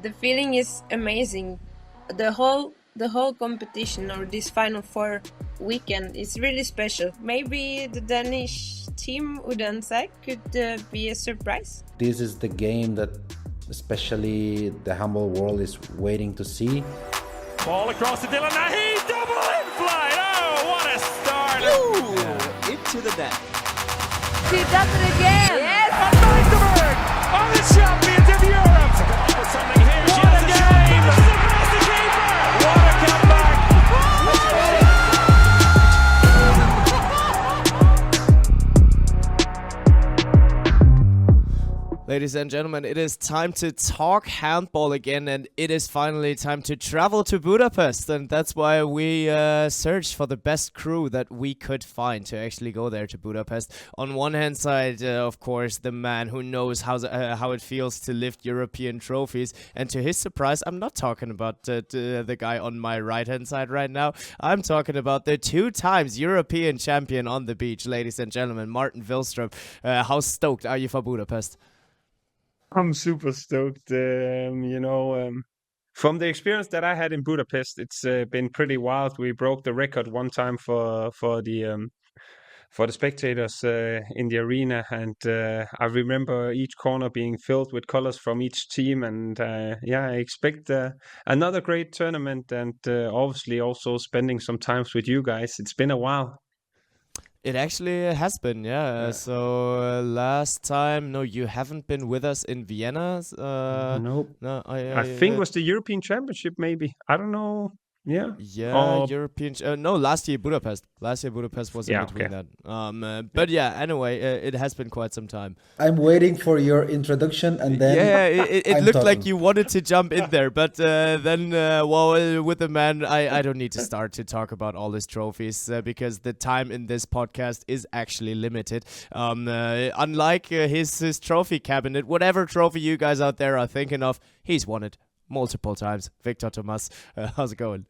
The feeling is amazing. The whole competition, or this Final Four weekend, is really special. Maybe the Danish team Odense could be a surprise. This is the game that especially the handball world is waiting to see. Ball across to Dylan Nahi, double in flight. Oh, what a start! Ooh, into the net. She does it again. Yes, and Víctor are the champions of Europe. For something here, she has a game. Across the keeper. What a comeback! Ladies and gentlemen, it is time to talk handball again, and it is finally time to travel to Budapest, and that's why we searched for the best crew that we could find to actually go there to Budapest. On one hand side, of course, the man who knows how it feels to lift European trophies, and to his surprise, I'm not talking about the guy on my right-hand side right now. I'm talking about the 2 times European champion on the beach, ladies and gentlemen, Martin Vilstrup. How stoked are you for Budapest? I'm super stoked. From the experience that I had in Budapest, it's been pretty wild. We broke the record one time for the spectators in the arena, and I remember each corner being filled with colors from each team. And I expect another great tournament, and obviously also spending some time with you guys. It's been a while. It actually has been, yeah. So last time, no, you haven't been with us in Vienna. Nope. No, I think it was the European Championship, maybe. I don't know. Yeah. Yeah, European. No, last year Budapest. Last year Budapest was in between that. But yeah, anyway, it has been quite some time. I'm waiting for your introduction, and then it looked like you wanted to jump in there, but then with the man, I don't need to start to talk about all his trophies because the time in this podcast is actually limited. Unlike his trophy cabinet, whatever trophy you guys out there are thinking of, he's won it multiple times. Víctor Tomàs, how's it going?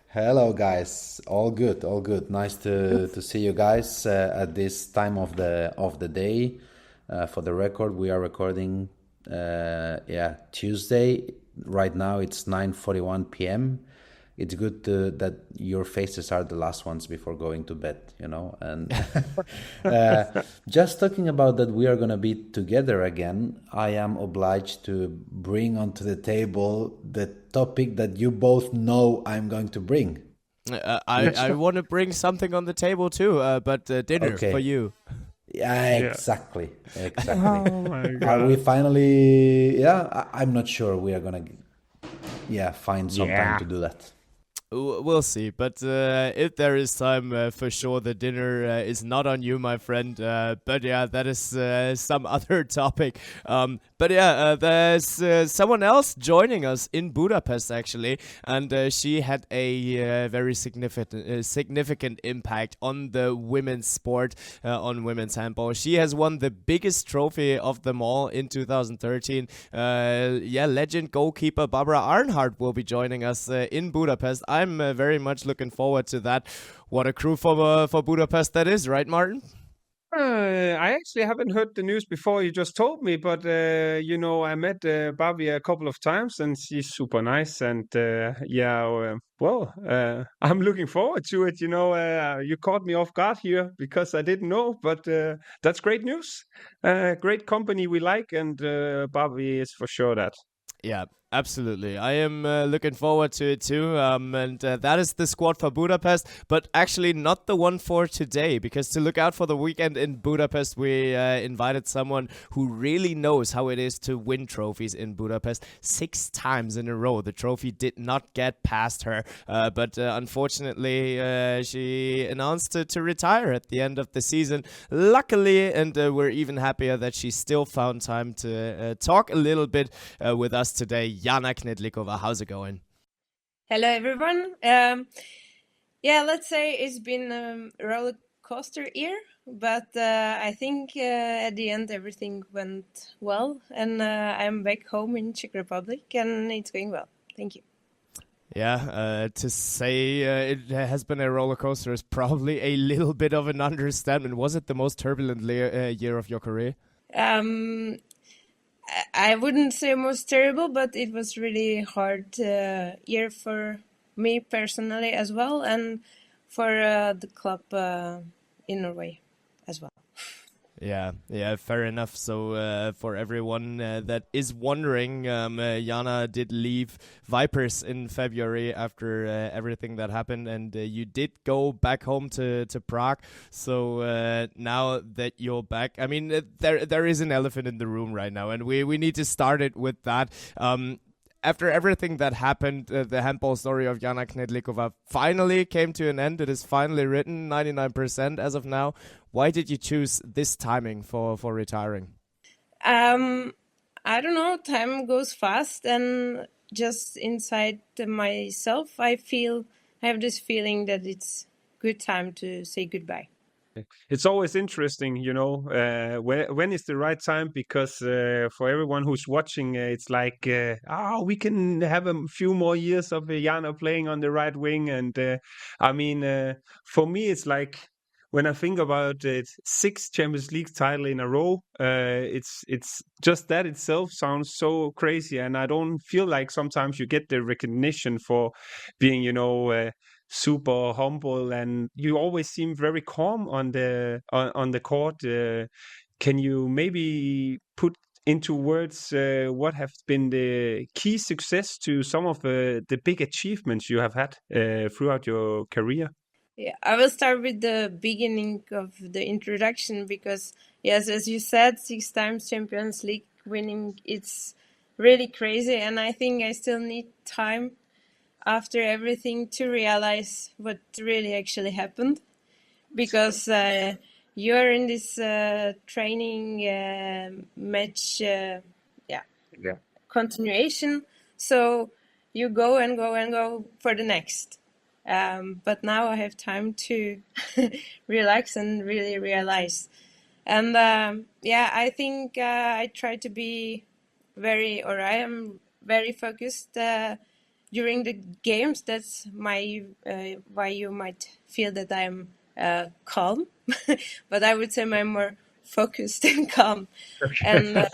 Hello guys, all good. Nice to see you guys at this time of the day. For the record, we are recording Tuesday. Right now it's 9:41 p.m. It's good that your faces are the last ones before going to bed, and just talking about that we are going to be together again, I am obliged to bring onto the table the topic that you both know I'm going to bring. I want to bring something on the table too, but dinner for you. Yeah, exactly. Oh my God. Are we finally... I'm not sure we are going to find some time to do that. We'll see, but if there is time, for sure the dinner is not on you, my friend. But yeah, that is some other topic. But yeah, there's someone else joining us in Budapest actually, and she had a very significant impact on the women's sport, on women's handball. She has won the biggest trophy of them all in 2013. Legend goalkeeper Barbara Arnhart will be joining us in Budapest. I'm very much looking forward to that. What a crew for Budapest that is, right, Martin? I actually haven't heard the news before you just told me, but I met Barbie a couple of times, and she's super nice. And I'm looking forward to it. You caught me off guard here because I didn't know, but that's great news. Great company we like, and Barbie is for sure that. Yeah, absolutely. I am looking forward to it too. And that is the squad for Budapest, but actually not the one for today, because to look out for the weekend in Budapest, we invited someone who really knows how it is to win trophies in Budapest 6 times in a row. The trophy did not get past her, but unfortunately, she announced to retire at the end of the season. Luckily, and we're even happier that she still found time to talk a little bit with us today. Jana Knedlikova, how's it going? Hello, everyone. Let's say it's been a roller coaster year, but I think at the end everything went well, and I'm back home in Czech Republic, and it's going well. Thank you. Yeah, to say it has been a roller coaster is probably a little bit of an understatement. Was it the most turbulent year of your career? I wouldn't say most terrible, but it was really hard year for me personally as well, and for the club in Norway as well. Yeah, fair enough. So for everyone that is wondering, Jana did leave Vipers in February after everything that happened, and you did go back home to Prague. So now that you're back, I mean, there is an elephant in the room right now, and we need to start it with that. After everything that happened, the handball story of Jana Knedlikova finally came to an end. It is finally written, 99% as of now. Why did you choose this timing for retiring? I don't know. Time goes fast, and just inside myself, I have this feeling that it's good time to say goodbye. It's always interesting, when is the right time, because for everyone who's watching, it's like, we can have a few more years of Jana playing on the right wing. And for me, it's like, when I think about it, 6 Champions League title in a row, it's just that itself sounds so crazy. And I don't feel like sometimes you get the recognition for being, super humble, and you always seem very calm on the court. Can you maybe put into words what have been the key success to some of the big achievements you have had throughout your career? Yeah, I will start with the beginning of the introduction, because yes, as you said, 6 times Champions League winning, it's really crazy, and I think I still need time after everything to realize what really actually happened, because you are in this training match continuation, so you go and go and go for the next. But now I have time to relax and really realize. And I think I try to be I am very focused during the games. That's why you might feel that I'm calm, but I would say I'm more focused and calm. And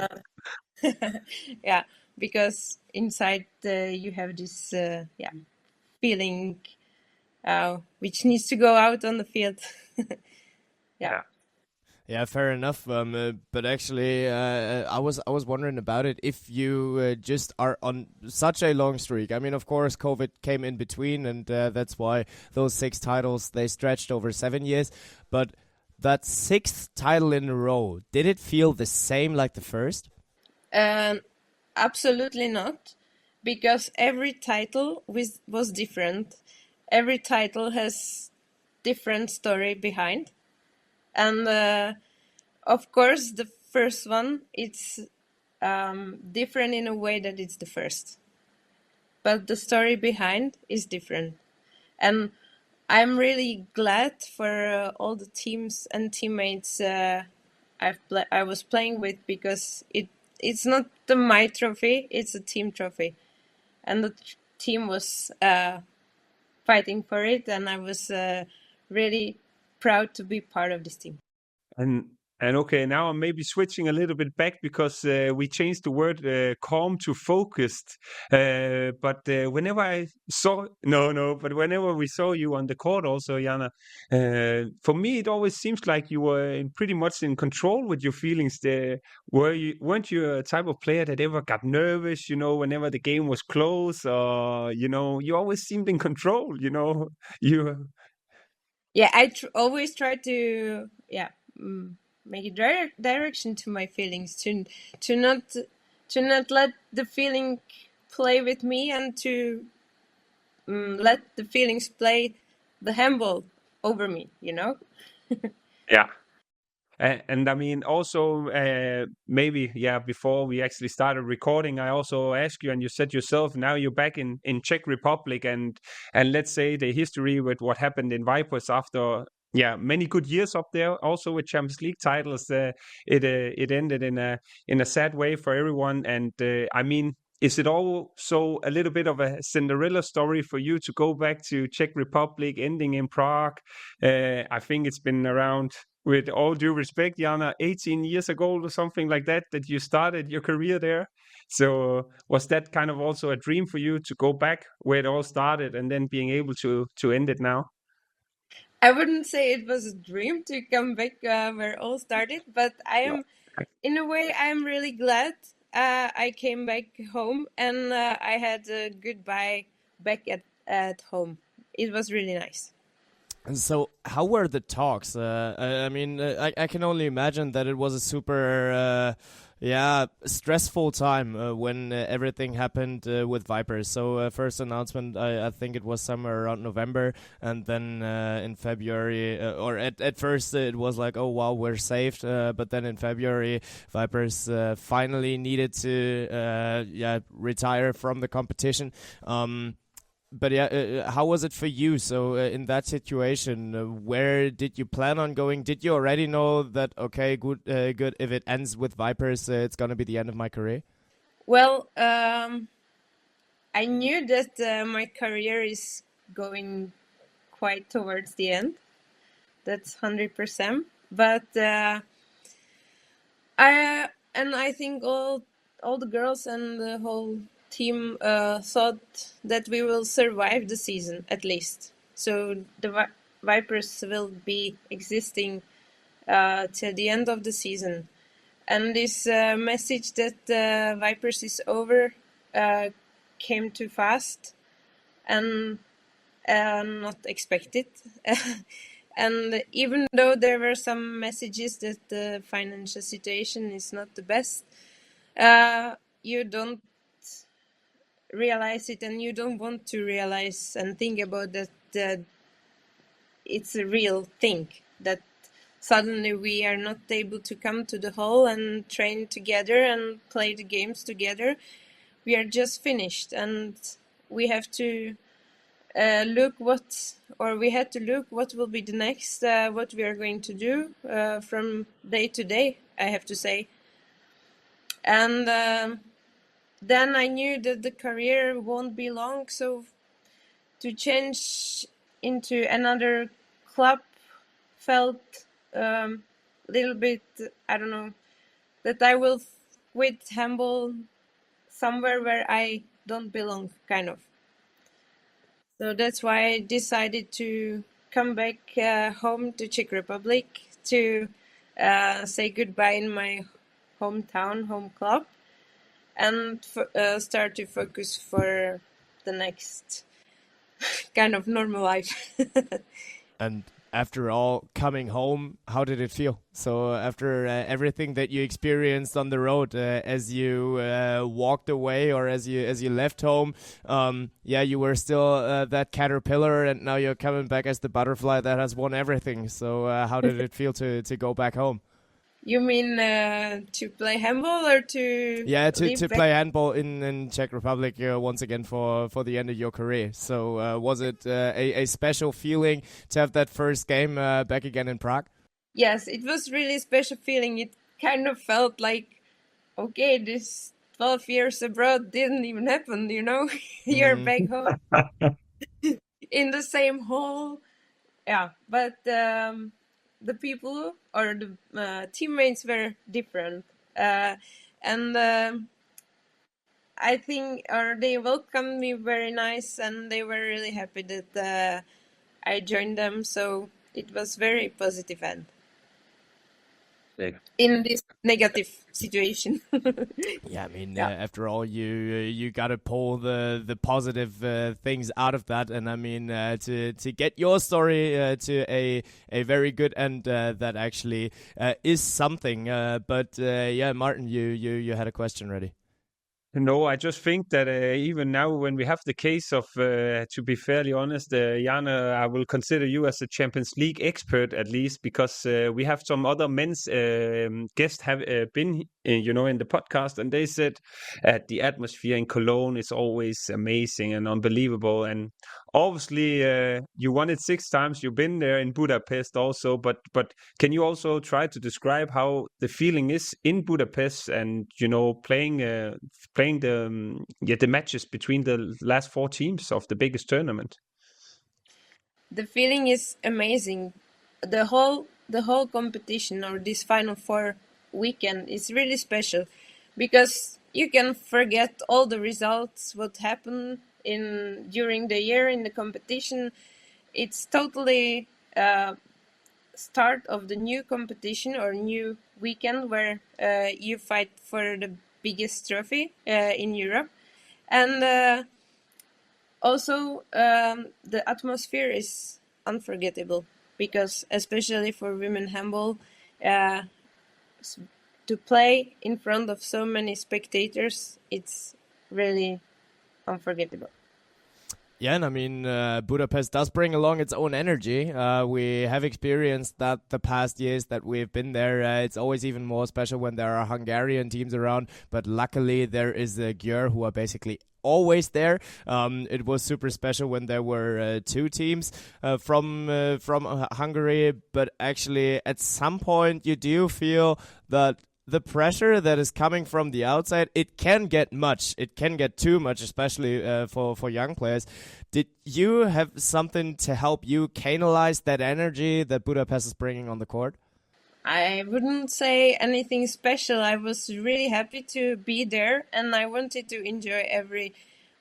because inside you have this feeling which needs to go out on the field. Yeah, fair enough. But actually, I was wondering about it. If you just are on such a long streak, I mean, of course, COVID came in between, and that's why those 6 titles, they stretched over 7 years. But that 6th title in a row, did it feel the same like the first? Absolutely not, because every title was different. Every title has different story behind. And of course, the first one, it's different in a way that it's the first. But the story behind is different. And I'm really glad for all the teams and teammates I was playing with, because it's not my trophy, it's a team trophy. And the team was fighting for it, and I was really proud to be part of this team. And okay, now I'm maybe switching a little bit back, because we changed the word calm to focused. But whenever we saw you on the court also, Jana, for me it always seems like you were pretty much in control with your feelings there. Weren't you a type of player that ever got nervous, whenever the game was close, or, you always seemed in control, Yeah, I always try to make a direction to my feelings, to not let the feeling play with me, and to let the feelings play the handball over me, Yeah. And I mean, also, maybe, before we actually started recording, I also asked you, and you said yourself, now you're back in Czech Republic, and let's say the history with what happened in Vipers after, many good years up there, also with Champions League titles, it ended in a sad way for everyone. And I mean, is it also a little bit of a Cinderella story for you to go back to Czech Republic, ending in Prague? I think it's been around with all due respect, Jana, 18 years ago or something like that you started your career there. So was that kind of also a dream for you to go back where it all started and then being able to end it now? I wouldn't say it was a dream to come back where it all started, but in a way, I'm really glad I came back home and I had a goodbye back at home. It was really nice. So how were the talks? I mean, I can only imagine that it was a super, stressful time when everything happened with Vipers. So first announcement, I think it was somewhere around November, and then in February, or at first it was like, oh wow, we're saved. But then in February, Vipers finally needed to retire from the competition. But how was it for you? So in that situation, where did you plan on going? Did you already know that, okay, good, if it ends with Vipers, it's going to be the end of my career? Well, I knew that my career is going quite towards the end. That's 100%. But I think all the girls and the whole team thought that we will survive the season at least. So the Vipers will be existing till the end of the season. And this message that Vipers is over came too fast and not expected. And even though there were some messages that the financial situation is not the best, you don't realize it, and you don't want to realize and think about that it's a real thing, that suddenly we are not able to come to the hall and train together and play the games together. We are just finished, and we have to look what will be the next, what we are going to do from day to day, I have to say. And then I knew that the career won't be long, so to change into another club felt a little bit, I don't know, that I will quit handball somewhere where I don't belong, kind of. So that's why I decided to come back home to Czech Republic to say goodbye in my hometown, home club, and start to focus for the next kind of normal life. And after all, coming home, how did it feel? So after everything that you experienced on the road, as you walked away or as you left home, you were still that caterpillar, and now you're coming back as the butterfly that has won everything. So how did it feel to go back home? You mean to play handball or to... Yeah, to play handball in Czech Republic once again for the end of your career. So was it a special feeling to have that first game back again in Prague? Yes, it was really a special feeling. It kind of felt like, okay, this 12 years abroad didn't even happen, you know? You're back home in the same hall. Yeah, but... the people or the teammates were different, and I think they welcomed me very nice, and they were really happy that I joined them. So it was very positive end in this negative situation. Yeah, I mean, after all, you got to pull the positive things out of that, and I mean, to get your story to a very good end, that actually is something. But Martin, you had a question ready. No, I just think that even now, when we have the case of, to be fairly honest, Jana, I will consider you as a Champions League expert at least, because we have some other men's guests have been, in the podcast, and they said the atmosphere in Cologne is always amazing and unbelievable. And obviously, you won it 6 times. You've been there in Budapest also, but can you also try to describe how the feeling is in Budapest and playing the matches between the last 4 teams of the biggest tournament? The feeling is amazing. The whole the whole competition or this Final Four weekend is really special because you can forget all the results, what happened during the year in the competition. It's totally start of the new competition or new weekend where you fight for the biggest trophy in Europe. And also the atmosphere is unforgettable because especially for women handball, to play in front of so many spectators, it's really unforgettable. Yeah, and I mean, Budapest does bring along its own energy. We have experienced that the past years that we've been there. It's always even more special when there are Hungarian teams around. But luckily, there is Györ, who are basically always there. It was super special when there were two teams from Hungary. But actually, at some point, you do feel that the pressure that is coming from the outside, it can get much. It can get too much, especially for young players. Did you have something to help you canalize that energy that Budapest is bringing on the court? I wouldn't say anything special. I was really happy to be there and I wanted to enjoy every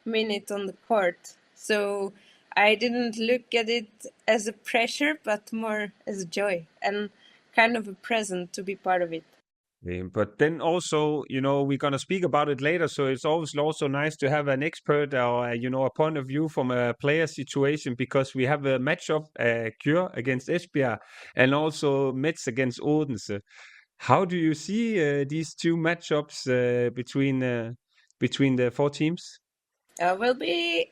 minute on the court. So I didn't look at it as a pressure, but more as a joy and kind of a present to be part of it. But then also, we're going to speak about it later. So it's always also nice to have an expert or, a point of view from a player situation because we have a matchup, Györ against Esbjerg and also Metz against Odense. How do you see these two matchups between the four teams? Will be,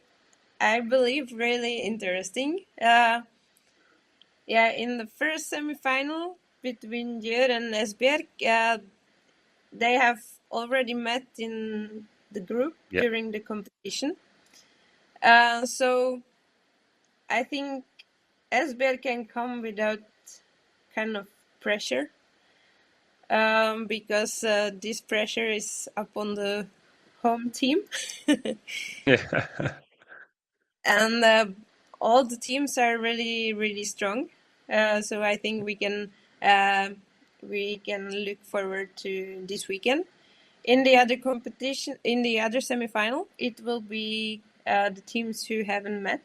I believe, really interesting. In the first semifinal between Györ and Esbjerg, they have already met in the group during the competition. So I think Esbjerg can come without kind of pressure because this pressure is upon the home team. And all the teams are really, really strong. So I think we can look forward to this weekend. In the other competition, in the other semifinal, it will be the teams who haven't met.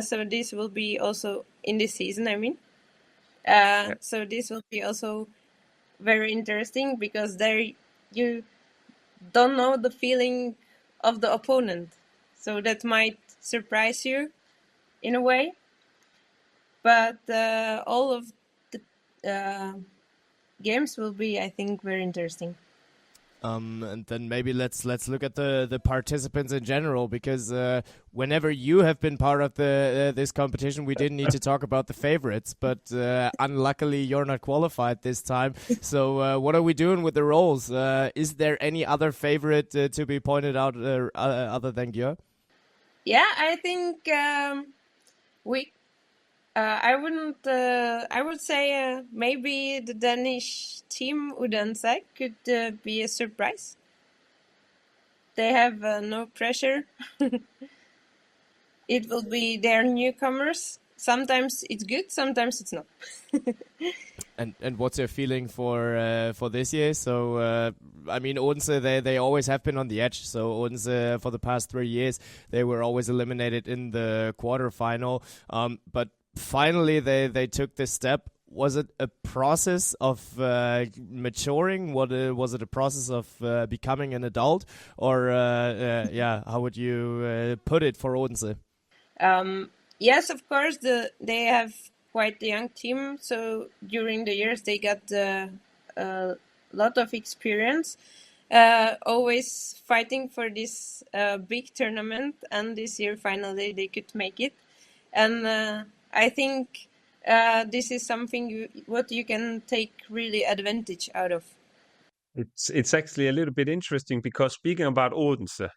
So this will be also in this season, I mean. So this will be also very interesting because there you don't know the feeling of the opponent. So that might surprise you in a way. But all of the games will be, I think, very interesting. And then maybe let's look at the participants in general, because whenever you have been part of this competition, we didn't need to talk about the favorites, but unluckily you're not qualified this time. So what are we doing with the roles? Is there any other favorite to be pointed out other than Györ? Yeah, I think I wouldn't. I would say maybe the Danish team Odense could be a surprise. They have no pressure. It will be their newcomers. Sometimes it's good, sometimes it's not. And what's your feeling for this year? So I mean, Odense, they always have been on the edge. So Odense, for the past 3 years, they were always eliminated in the quarterfinal. But finally, they took this step. Was it a process of maturing? Was it a process of becoming an adult? Or, how would you put it for Odense? Yes, of course, they have quite a young team. So during the years, they got a lot of experience, always fighting for this big tournament. And this year, finally, they could make it. And I think this is something what you can take really advantage out of. It's actually a little bit interesting because speaking about Odense,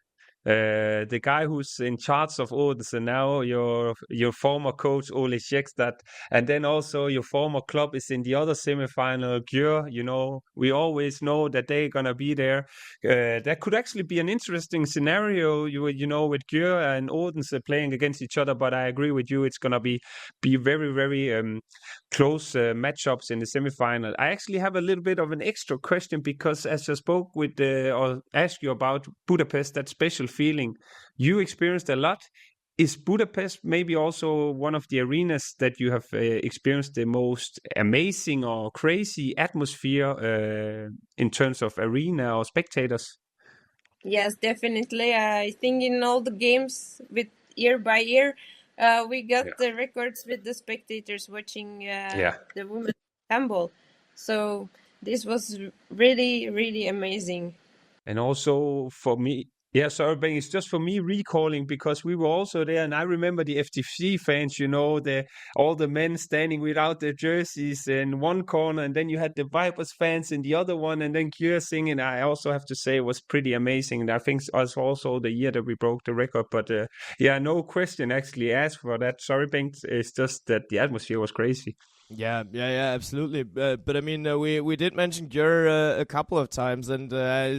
the guy who's in charge of Odense now, your former coach Ole Kjekstad, and then also your former club is in the other semi-final, Györ. You know, we always know that they're gonna be there. That could actually be an interesting scenario, you know, with Györ and Odense playing against each other. But I agree with you, it's gonna be very, very close matchups in the semi-final. I actually have a little bit of an extra question, because as I spoke with or asked you about Budapest, that special feeling you experienced a lot. Is Budapest maybe also one of the arenas that you have experienced the most amazing or crazy atmosphere in terms of arena or spectators? Yes, definitely. I think in all the games, with year by year, we got the records with the spectators watching the women's handball. So this was really, really amazing. And also for me, sorry, Bengt, it's just for me recalling, because we were also there, and I remember the FTC fans, you know, all the men standing without their jerseys in one corner, and then you had the Vipers fans in the other one, and then Györ singing. I also have to say it was pretty amazing. And I think it was also the year that we broke the record. But no question actually asked for that. Sorry, Bengt, it's just that the atmosphere was crazy. Yeah, absolutely. But I mean, we did mention Györ a couple of times, and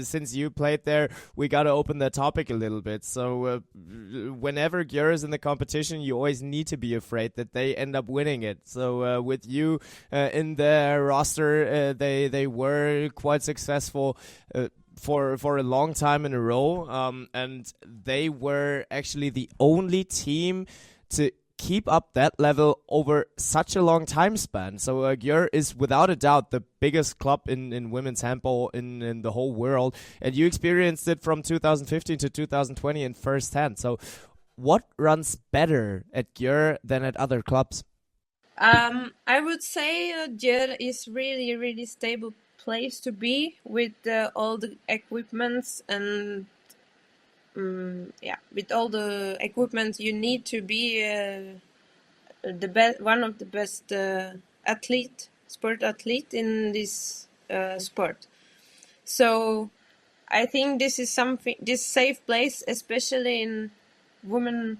since you played there, we got to open that topic a little bit. So whenever Györ is in the competition, you always need to be afraid that they end up winning it. So with you in their roster, they were quite successful for a long time in a row, and they were actually the only team to keep up that level over such a long time span. So Györ is without a doubt the biggest club in women's handball in the whole world, and you experienced it from 2015 to 2020 in first hand. So what runs better at Györ than at other clubs? I would say Györ is really, really stable place to be, with all the equipments and with all the equipment you need to be the best, one of the best sport athlete in this sport. So I think this is this safe place, especially in women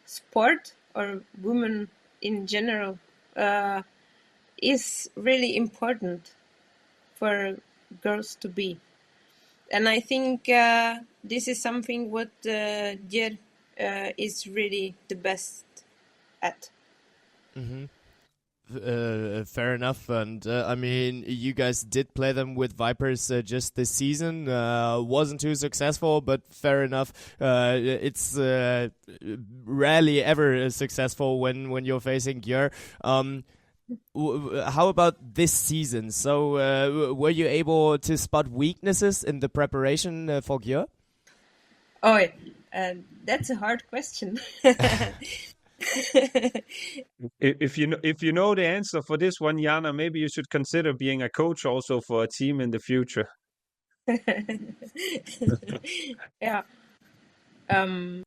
sport or women in general, is really important for girls to be. And I think this is something what Györ is really the best at. Fair enough. And I mean, you guys did play them with Vipers just this season. Wasn't too successful, but fair enough. It's rarely ever successful when you're facing Györ. How about this season? So were you able to spot weaknesses in the preparation for Györ? Oh, that's a hard question. If you know the answer for this one, Jana, maybe you should consider being a coach also for a team in the future. Yeah.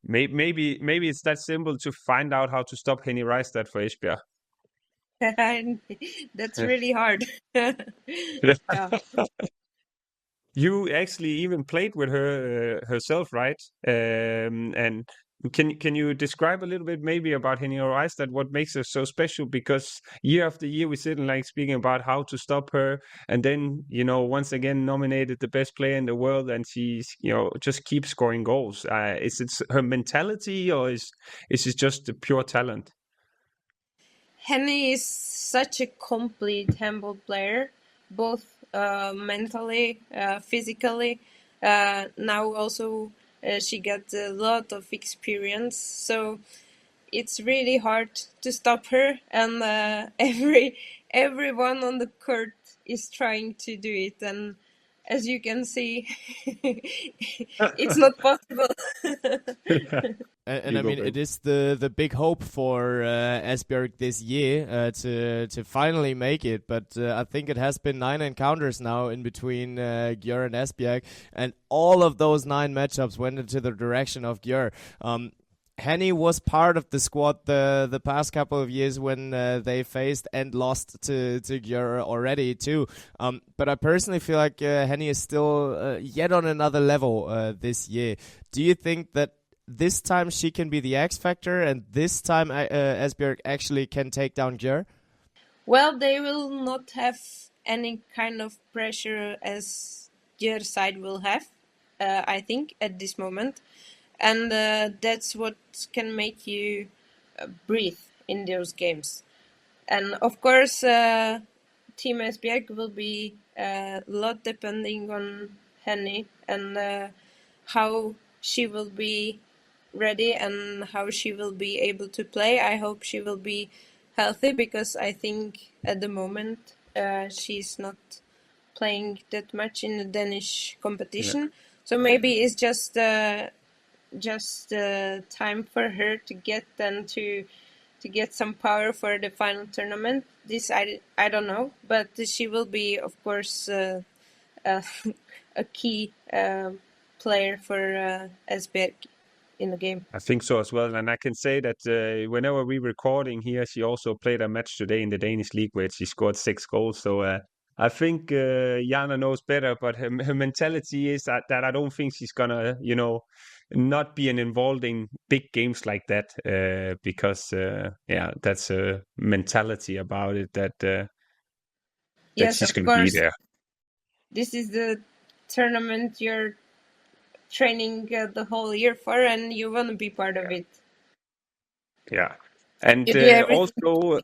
Maybe it's that simple to find out how to stop Henny Reistad for Esbjerg. That's really hard. You actually even played with her herself, right? And can you describe a little bit maybe about Henny Reistad, what makes her so special? Because year after year we sit and like speaking about how to stop her, and then once again nominated the best player in the world, and she's just keeps scoring goals. Is it her mentality, or is it just the pure talent? Henny is such a complete handball player, both mentally, physically. Now also she got a lot of experience, so it's really hard to stop her. And everyone on the court is trying to do it, and as you can see, it's not possible. And I mean, it is the big hope for Esbjerg this year to finally make it. But I think it has been 9 encounters now in between Györ and Esbjerg, and all of those 9 matchups went into the direction of Györ. Henny was part of the squad the past couple of years when they faced and lost to Györ already too. But I personally feel like Henny is still yet on another level this year. Do you think that this time she can be the X factor, and this time Esbjerg actually can take down Györ? Well, they will not have any kind of pressure as Györ side will have, I think, at this moment. And that's what can make you breathe in those games. And of course, Team Esbjerg will be a lot depending on Henny and how she will be ready and how she will be able to play. I hope she will be healthy, because I think at the moment she's not playing that much in the Danish competition. Yeah. So maybe it's just time for her to get some power for the final tournament. This I don't know, but she will be, of course, a key player for Esbjerg in the game. I think so as well, and I can say that whenever we're recording here, she also played a match today in the Danish league where she scored 6 goals. So I think Jana knows better, but her mentality is that I don't think she's gonna, not be involved in big games like that, because that's a mentality about it that yes, she's of gonna course. be there. This is the tournament you're training the whole year for, and you want to be part of it. Yeah, and also, of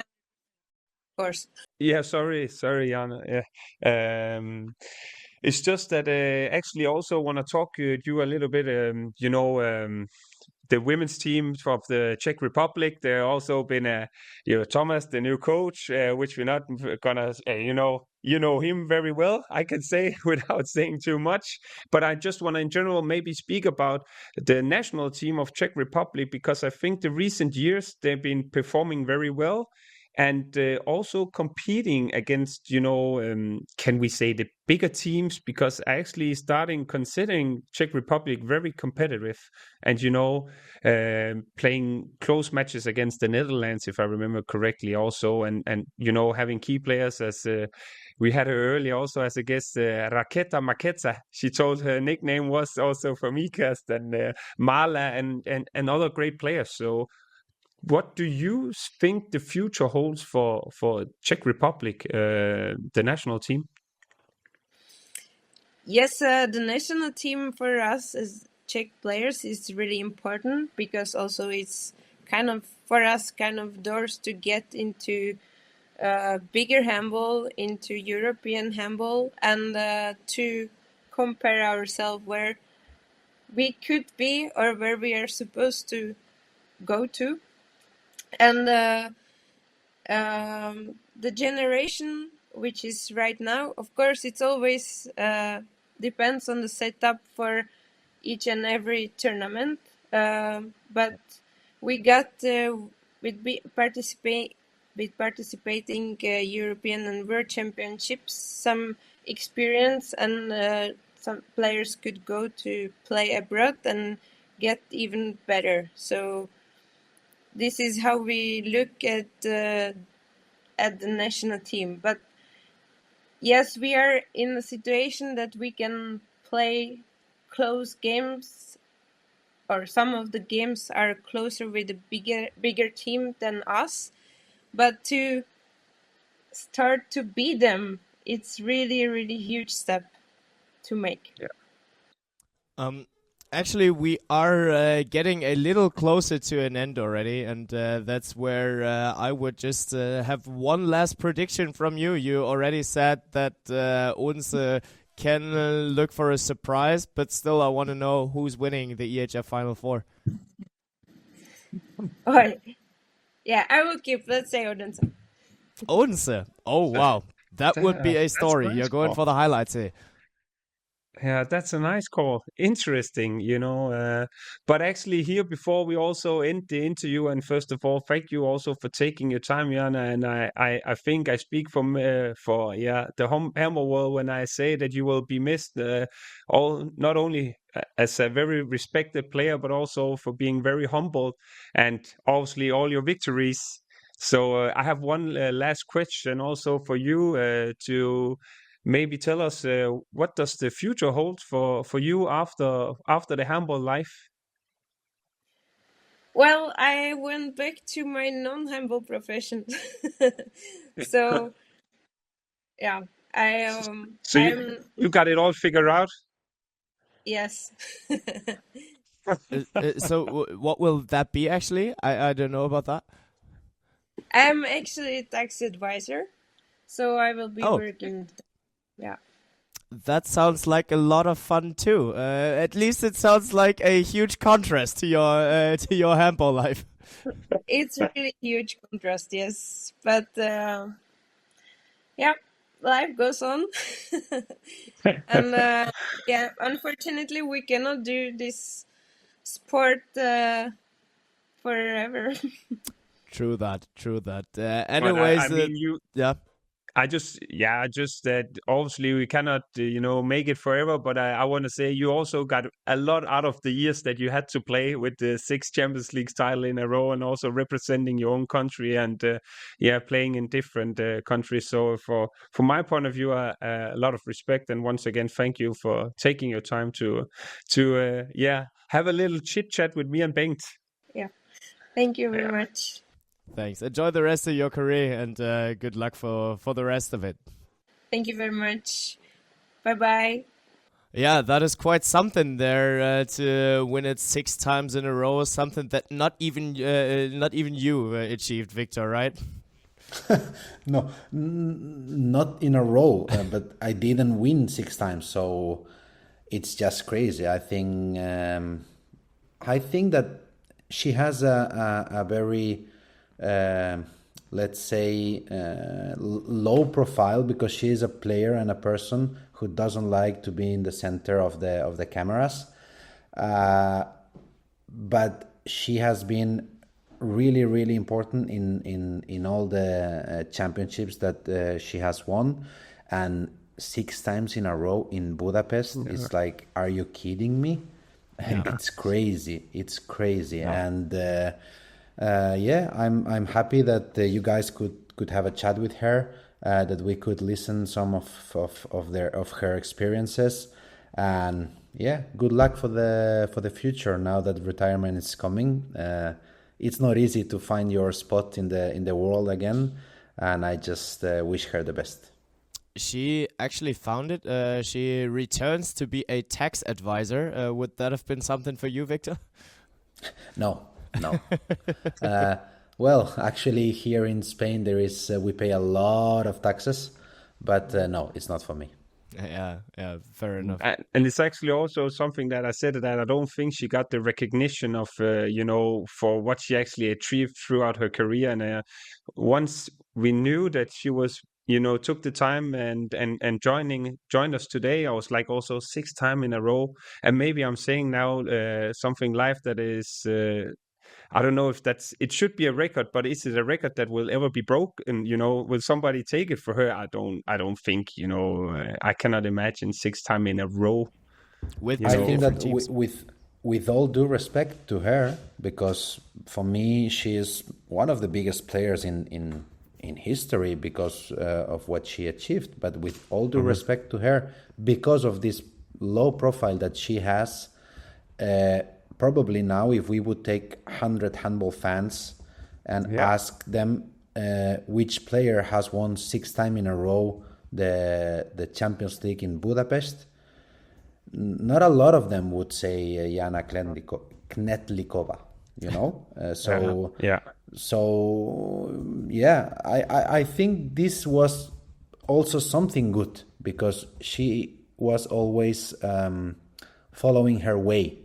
course. Yeah, sorry, Jana. Yeah. It's just that actually also want to talk to you a little bit. The women's team of the Czech Republic. There also been Tomàs, the new coach, which we're not gonna, you know him very well, I can say without saying too much. But I just want to, in general, maybe speak about the national team of Czech Republic, because I think the recent years they've been performing very well. And also competing against, can we say the bigger teams? Because I actually starting considering Czech Republic very competitive, and playing close matches against the Netherlands, if I remember correctly, also, and having key players as we had her earlier also as a guest, Raketa Maketa. She told her nickname was also from Ikast, and Mala and other great players. So, what do you think the future holds for Czech Republic, the national team? Yes, the national team for us as Czech players is really important, because also it's kind of doors to get into bigger handball, into European handball, and to compare ourselves where we could be or where we are supposed to go to. And the generation which is right now, of course, it's always depends on the setup for each and every tournament. But we got with participating European and World Championships some experience, and some players could go to play abroad and get even better. So this is how we look at the national team. But yes, we are in a situation that we can play close games, or some of the games are closer with a bigger team than us. But to start to beat them, it's really, really huge step to make. Yeah. Actually, we are getting a little closer to an end already, and that's where I would just have one last prediction from you. You already said that Odense can look for a surprise, but still I want to know who's winning the EHF Final Four. Oh, yeah, I will keep, let's say, Odense. Odense? Oh, wow. That would be a story. You're going for the highlights here. Yeah, that's a nice call. Interesting, but actually here before we also end the interview, and first of all, thank you also for taking your time, Jana. And I think I speak for the handball world when I say that you will be missed, not only as a very respected player, but also for being very humble and obviously all your victories. So I have one last question also for you to maybe tell us what does the future hold for you after the handball life? Well, I went back to my non-handball profession. So, yeah, So you got it all figured out? Yes. So what will that be actually? I don't know about that. I'm actually a tax advisor, so I will be working. Yeah. That sounds like a lot of fun too. At least it sounds like a huge contrast to your handball life. It's really huge contrast, yes. But yeah, life goes on. And yeah, unfortunately, we cannot do this sport forever. True that. Anyways, anyways, yeah. I just that obviously we cannot make it forever, but I want to say you also got a lot out of the years that you had to play with the 6 Champions League title in a row, and also representing your own country and playing in different countries. So from my point of view, a lot of respect, and once again thank you for taking your time to have a little chit chat with me and Bengt. Yeah, thank you very much. Thanks. Enjoy the rest of your career, and good luck for the rest of it. Thank you very much. Bye-bye. Yeah, that is quite something there to win it 6 times in a row. Something that not even you achieved, Victor, right? No, not in a row. But I didn't win 6 times, so it's just crazy. I think that she has a very let's say low profile, because she is a player and a person who doesn't like to be in the center of the cameras, but she has been really, really important in all the championships that she has won, and 6 times in a row in Budapest. It's like, are you kidding me? It's crazy. And I'm happy that you guys could have a chat with her, that we could listen some of her experiences, and good luck for the future now that retirement is coming. It's not easy to find your spot in the world again, and I just wish her the best. She actually found it. She returns to be a tax advisor. Would that have been something for you, Victor? No. Well, actually, here in Spain, we pay a lot of taxes, but no, it's not for me. Yeah, fair enough. And it's actually also something that I said that I don't think she got the recognition of, for what she actually achieved throughout her career. And once we knew that she was, took the time and joined us today, I was like, also 6 times in a row. And maybe I'm saying now something live that is, I don't know if it should be a record, but is it a record that will ever be broken? Will somebody take it for her? I don't think, I cannot imagine 6 times in a row. I think that with all due respect to her, because for me, she is one of the biggest players in history because of what she achieved. But with all due respect to her, because of this low profile that she has, probably now, if we would take 100 handball fans and ask them which player has won 6 times in a row the Champions League in Budapest, not a lot of them would say Jana Knedlikova. I think this was also something good, because she was always following her way,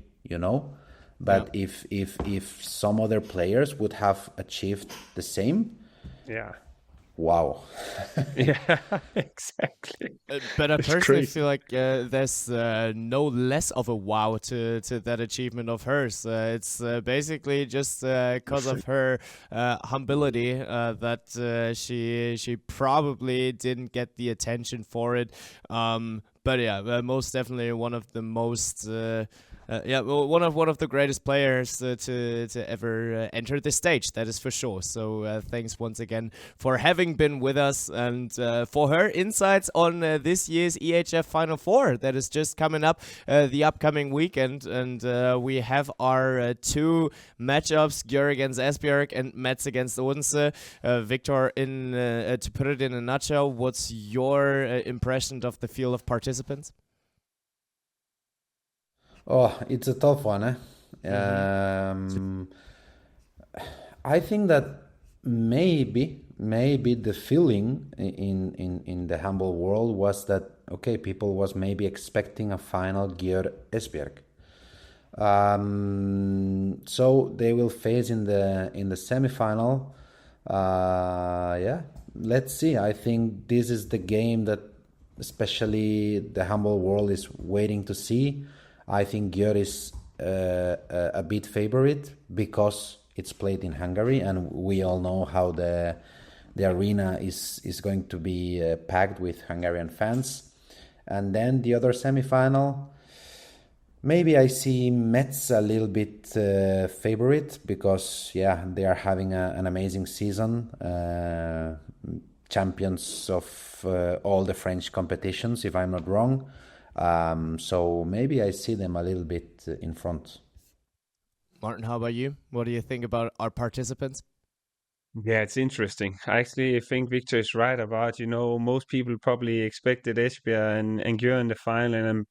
But if some other players would have achieved the same, Wow. Yeah, exactly. But I It's personally crazy. feel like there's no less of a wow to that achievement of hers. It's basically just because of her humility that she probably didn't get the attention for it. But yeah, most definitely one of the most. Well, one of the greatest players to ever enter the stage. That is for sure. So thanks once again for having been with us and for her insights on this year's EHF Final Four that is just coming up the upcoming weekend. And we have our two matchups: Györ against Esbjerg and Metz against Odense. Victor, to put it in a nutshell, what's your impression of the field of participants? Oh, it's a tough one, eh? I think that maybe the feeling in the handball world was that okay, people was maybe expecting a final Györ Esbjerg. So they will face in the semifinal. Yeah, let's see. I think this is the game that especially the handball world is waiting to see. I think Györ is a bit favorite because it's played in Hungary, and we all know how the arena is going to be packed with Hungarian fans. And then the other semifinal, maybe I see Metz a little bit favorite because yeah, they are having an amazing season, champions of all the French competitions, if I'm not wrong. So maybe I see them a little bit in front. Martin, how about you? What do you think about our participants? Yeah, it's interesting. I actually think Victor is right about, most people probably expected Esbjerg and Györ in the final, and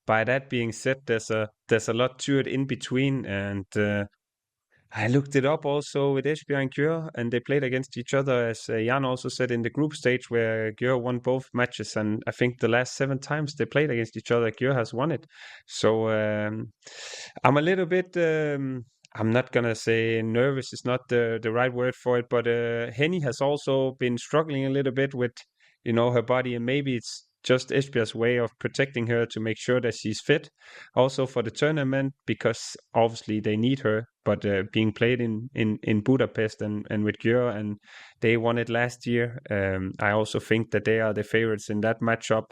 by that being said, there's a lot to it in between, and I looked it up also with Esbjerg and Györ, and they played against each other, as Jan also said, in the group stage where Györ won both matches. And I think the last 7 times they played against each other, Györ has won it. So I'm a little bit, I'm not going to say nervous, is not the right word for it, but Henny has also been struggling a little bit with, her body, and maybe it's just Esbjerg's way of protecting her to make sure that she's fit also for the tournament, because obviously they need her, but being played in Budapest and with Györ, and they won it last year. I also think that they are the favorites in that matchup.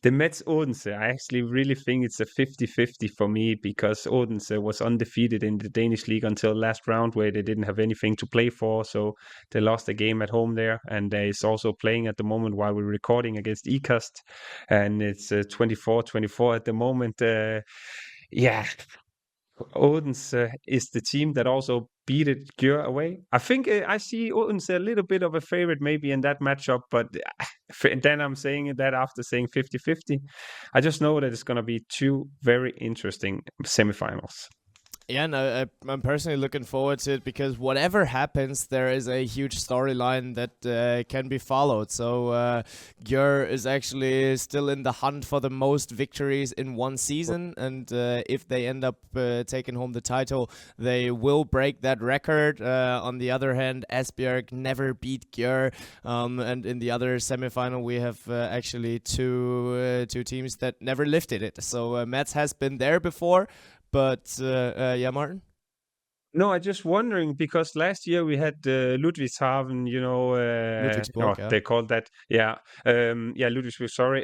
The Metz Odense, I actually really think it's a 50-50 for me, because Odense was undefeated in the Danish league until last round, where they didn't have anything to play for, so they lost a game at home there, and they is also playing at the moment while we're recording against ECAST, and it's 24-24 at the moment. Yeah, Odense is the team that also beat it Györ away. I think I see Odense a little bit of a favorite maybe in that matchup, but then I'm saying that after saying 50-50. I just know that it's going to be two very interesting semifinals. Yeah, no, I'm personally looking forward to it, because whatever happens, there is a huge storyline that can be followed. So Györ is actually still in the hunt for the most victories in one season, and if they end up taking home the title, they will break that record. On the other hand, Esbjerg never beat Györ, and in the other semifinal, we have actually two teams that never lifted it. So Metz has been there before. But yeah, Martin? No, I'm just wondering, because last year we had Ludwigshafen, Ludwigsburg, yeah. they called that, Ludwigsburg, sorry,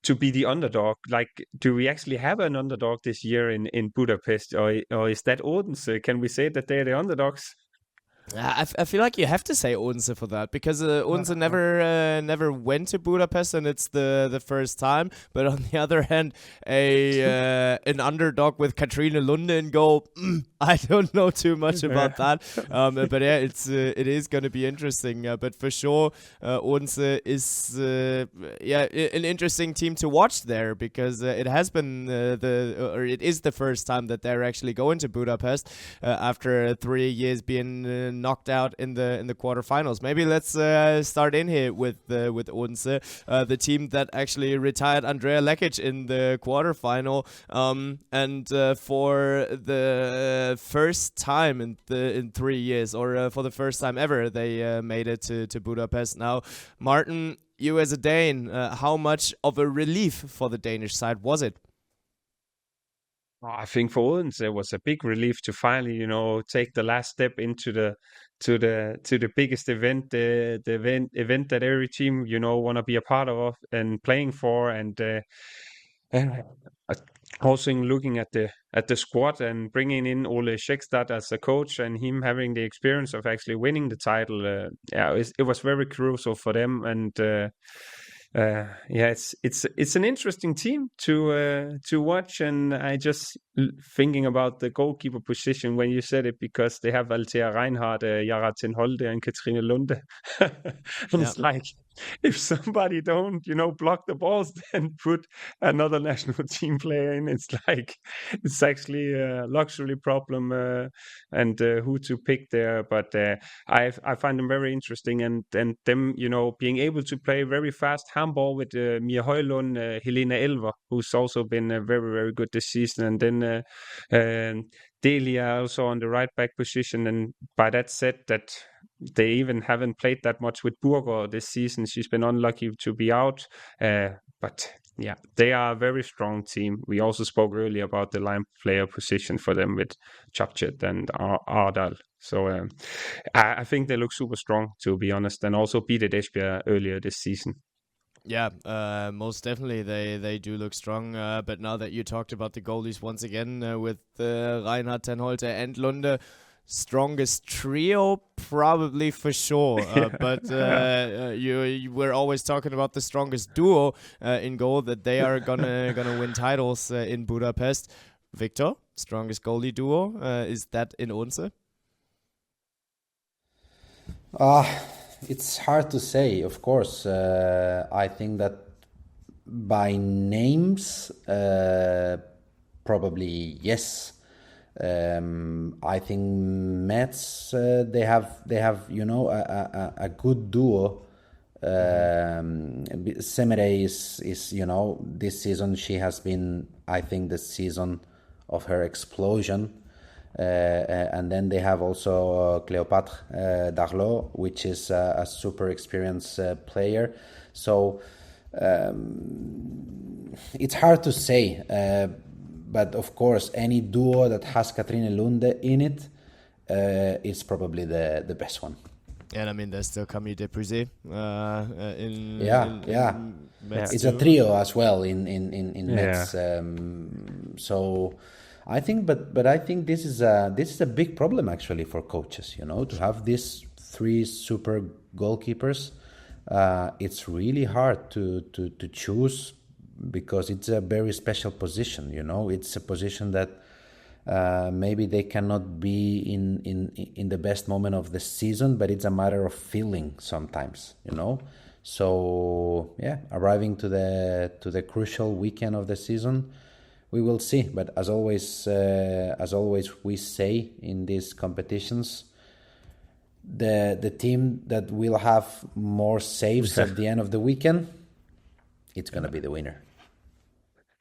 to be the underdog. Like, do we actually have an underdog this year in Budapest, or is that Odense? Can we say that they're the underdogs? I feel like you have to say Odense for that, because Odense never went to Budapest, and it's the first time. But on the other hand, an underdog with Katrine Lunde in goal, I don't know too much about that. But yeah, it is going to be interesting. But for sure, Odense is an interesting team to watch there, because it has been it is the first time that they're actually going to Budapest after 3 years being knocked out in the quarterfinals. Maybe let's start in here with Odense, the team that actually retired Andrea Lekic in the quarterfinal, and for the first time in 3 years, or for the first time ever, they made it to Budapest. Now, Martin, you as a Dane, how much of a relief for the Danish side was it? I think for Odense it was a big relief to finally, take the last step into the biggest event, the event that every team, want to be a part of and playing for, and also looking at the squad and bringing in Ole Schekstad as a coach and him having the experience of actually winning the title. It was very crucial for them, and it's an interesting team to watch. And I just thinking about the goalkeeper position when you said it, because they have Althea Reinhardt, Jara Tenholde, and Katrine Lunde. And it's like, if somebody don't, block the balls, then put another national team player in. It's like, it's actually a luxury problem, and who to pick there. But I find them very interesting, and them, being able to play very fast handball with Mia Højlund, Helena Elver, who's also been very, very good this season, and then Delia also on the right back position. And by that said, that they even haven't played that much with Burger this season. She's been unlucky to be out. But yeah, they are a very strong team. We also spoke earlier about the line player position for them with Chapchet and Ardal. So I think they look super strong, to be honest, and also beat Esbjerg earlier this season. Yeah, most definitely they do look strong. But now that you talked about the goalies once again, with Reinhard, Tenholte, and Lunde, strongest trio, probably for sure. But you were always talking about the strongest duo in goal, that they are gonna win titles in Budapest. Victor, strongest goalie duo, is that in Odense? It's hard to say, of course. I think that by names, probably yes. I think Metz, they have a good duo. Semere is this season she has been, I think, the season of her explosion. And then they have also Cléopâtre Darlot, which is a super experienced player. So it's hard to say, but of course any duo that has Katrine Lunde in it is probably the best one. And I mean, there's still Camille Desprizé in Metz it's too. a trio as well in Metz. So I think, but I think this is a big problem actually for coaches. To have these three super goalkeepers. It's really hard to choose, because it's a very special position. It's a position that maybe they cannot be in the best moment of the season, but it's a matter of feeling sometimes. So arriving to the crucial weekend of the season, we will see. But as always we say in these competitions, the team that will have more saves at the end of the weekend, it's going to be the winner.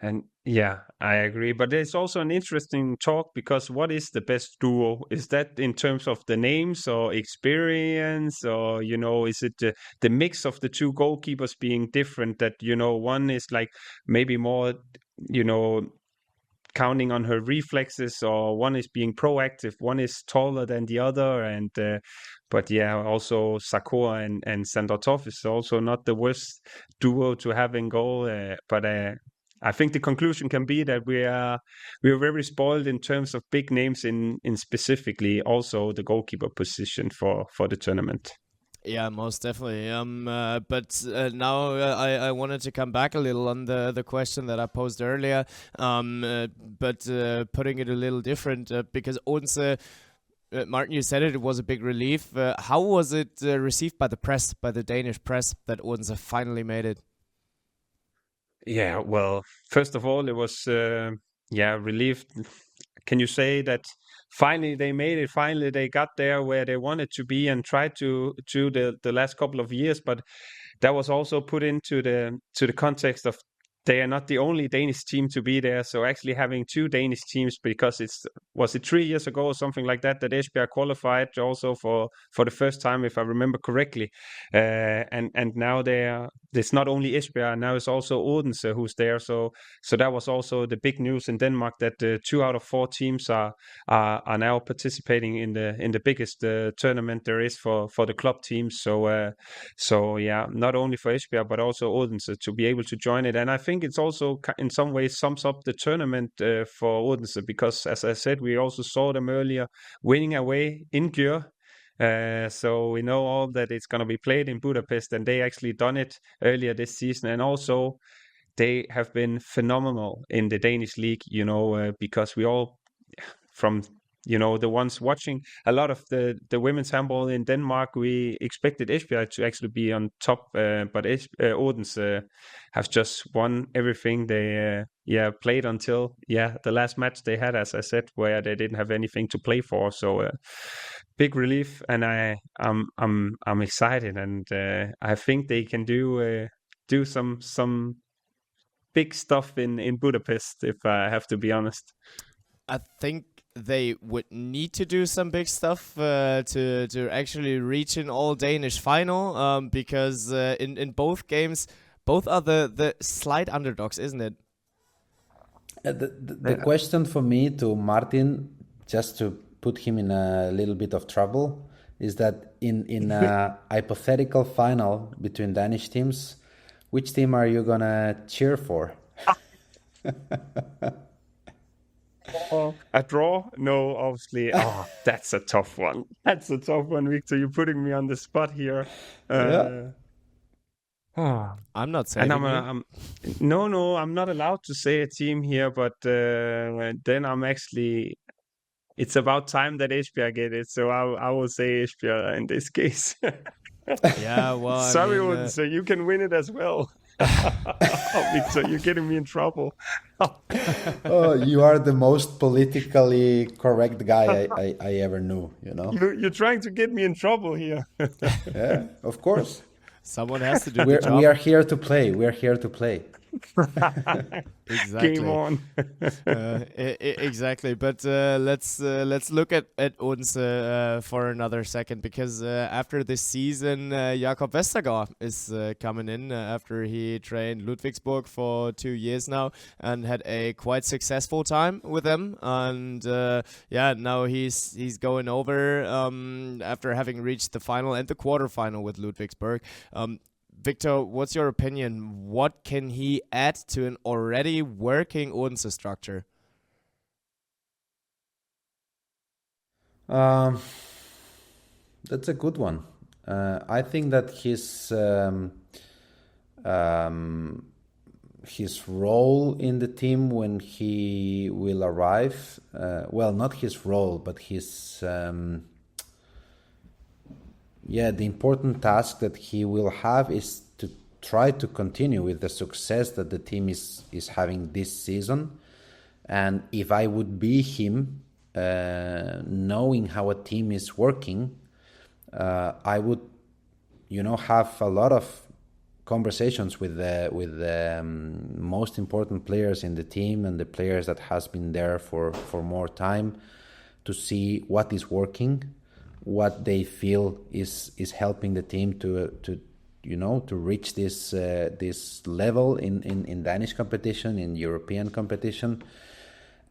And yeah, I agree. But there's also an interesting talk, because what is the best duo? Is that in terms of the names or experience, or, is it the mix of the two goalkeepers being different, that, one is like maybe more, counting on her reflexes, or one is being proactive, one is taller than the other, and but also Sakura and Sandortov is also not the worst duo to have in goal, but I think the conclusion can be that we are very spoiled in terms of big names in specifically also the goalkeeper position for the tournament. Yeah, most definitely. But now I wanted to come back a little on the question that I posed earlier, but putting it a little different, because Odense, Martin, you said it was a big relief. How was it received by the press, by the Danish press, that Odense finally made it? Yeah, well, first of all, it was relief. Can you say that finally they made it? Finally they got there where they wanted to be and tried to the last couple of years. But that was also put into the context of they are not the only Danish team to be there. So actually having two Danish teams, because was it 3 years ago or something like that Esbjerg qualified also for the first time, if I remember correctly. And now it's not only Esbjerg, now it's also Odense who's there. So that was also the big news in Denmark, that 2 out of 4 teams are now participating in the biggest tournament there is for the club teams. So yeah, not only for Esbjerg but also Odense to be able to join it. And I think it's also in some ways sums up the tournament for Odense, because as I said, we also saw them earlier winning away in Györ. So we know all that it's going to be played in Budapest, and they actually done it earlier this season. And also they have been phenomenal in the Danish league, because we all, from the ones watching a lot of the women's handball in Denmark, we expected Esbjerg to actually be on top, but Odense have just won everything. They played until the last match they had, as I said, where they didn't have anything to play for. So big relief, and I'm excited, and I think they can do some big stuff in Budapest, if I have to be honest. I think they would need to do some big stuff to actually reach an all-Danish final, because in both games, both are the slight underdogs, isn't it? The question for me to Martin, just to put him in a little bit of trouble, is that in a hypothetical final between Danish teams, which team are you gonna cheer for? A draw? No, obviously. Oh, that's a tough one. That's a tough one, Victor. You're putting me on the spot here. I'm not saying. No, I'm not allowed to say a team here. But then I'm actually. It's about time that Esbjerg get it, so I will say Esbjerg in this case. Yeah, well, sorry, Odense, you can win it as well. Victor, you're getting me in trouble. Oh, you are the most politically correct guy I ever knew. You're trying to get me in trouble here. Yeah, of course. Someone has to do the job. We are here to play. We are here to play. Exactly. Game on. Exactly. But let's look at Odense for another second, because after this season, Jakob Vestergaard is coming in after he trained Ludwigsburg for 2 years now and had a quite successful time with them. And now he's going over after having reached the final and the quarterfinal with Ludwigsburg. Victor, what's your opinion? What can he add to an already working Odense structure? That's a good one. I think that his role in the team when he will arrive, not his role, but his the important task that he will have is to try to continue with the success that the team is having this season. And if I would be him, knowing how a team is working, I would, have a lot of conversations with the most important players in the team and the players that has been there for more time, to see what is working, what they feel is helping the team to reach this level in Danish competition, in European competition,